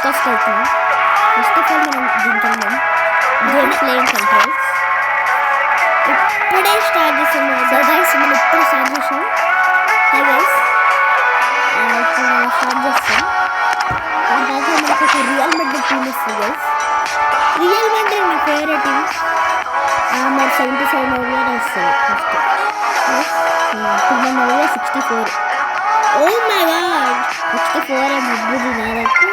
Discuss అవుతాం. First of all మనం దీంట్లో గేమ్ ప్లేయింగ్ కంట్రోల్స్ ఇప్పుడే స్టార్ట్ చేసాం. సో గైస్ మనం ఇప్పుడు స్టార్ట్ చేసాం. హాయ్ గైస్, ఇప్పుడు మనం స్టార్ట్ చేస్తాం. దాని తర్వాత మనకు ఒక రియల్ మెడ్రిడ్ టీమ్ వస్తుంది గైస్. రియల్ మెడ్రిడ్ నా ఫేవరెట్ టీమ్. మరి 77 ఓవర్ వస్తుంది ఫస్ట్. మన ఓవర్ 64. ఓ మై గాడ్, 64 ముగ్గురు నాదైతే.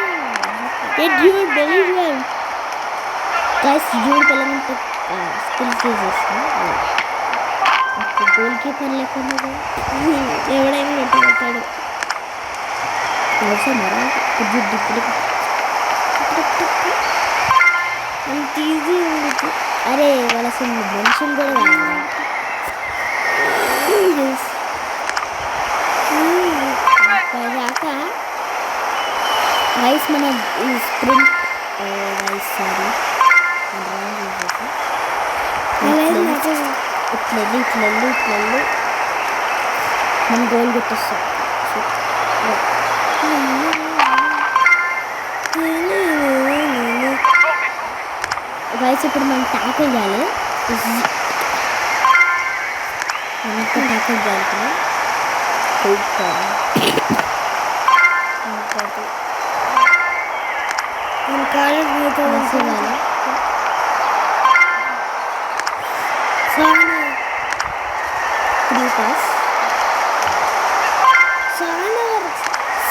Jude Bellingham guys, Jude Bellingham skills use చేస్తాం. గోల్ కీపర్ లేకుండా ఎవడైనా కొట్టగలుగుతాడు. అవసరమా అంత ఈజీ ఉంది. అరే వాళ్ళ అసలు మనుషులు కూడా కాక రైస్ మన స్ప్రింట్ రైస్ సారీ ఇట్లెళ్ళి మనం గోల్ కొట్టేస్తాం. రైస్ ఇప్పుడు మనం ట్యాకిల్ చేయాలి. మనకు ట్యాకిల్ చేయాలి.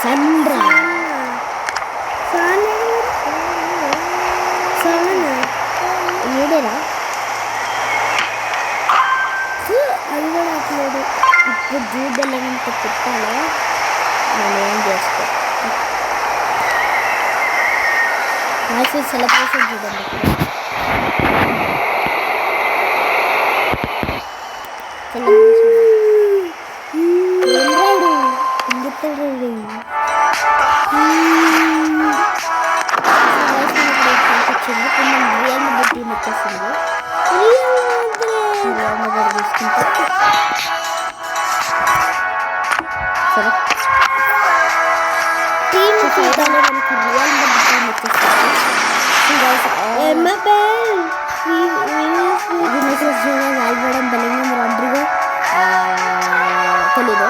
సండ్రా ఏడేరా అది కూడా అట్లేదు. ఇప్పుడు జూబెల్లంత పెట్టాలి. మనం ఏం చేసుకో సెలబ్రేషన్ చూడండి. టీమ్ వచ్చేసింది. తీసుకుంటే సరే టీమ్ చూడాలి. మనకి రియల్ మెడ్రిడ్ టీమ్ వచ్చేసింది. వాల్వడం బెలింగమ్ రాడ్రిగో తెలీదు.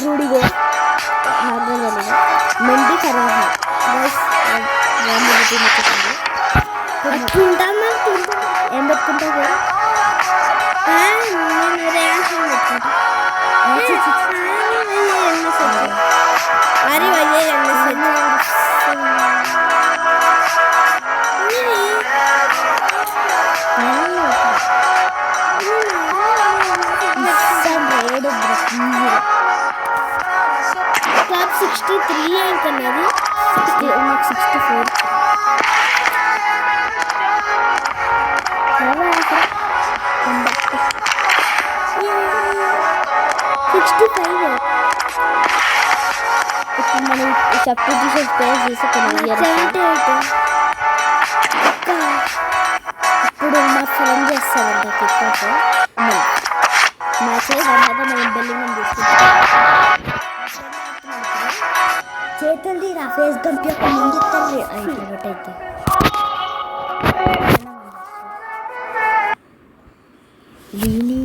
రూడిగో మెండి కరాహ ఏం పెట్టుకుంటావు? అరే క్లబ్ 63 అనుకున్నది. 64 65. ఇప్పుడు మనం సబ్స్టిట్యూషన్ ప్లేస్ చేసుకున్నాం. ఇప్పుడు మా ఫ్రెండ్ చేస్తారంట క్రికెట్ మ్యాచ్. దాని తర్వాత మనం బెల్లింగం తీసుకుంటాం. చేతులది నా ఫేస్ గంపి ఒక ముందు అయితే లీని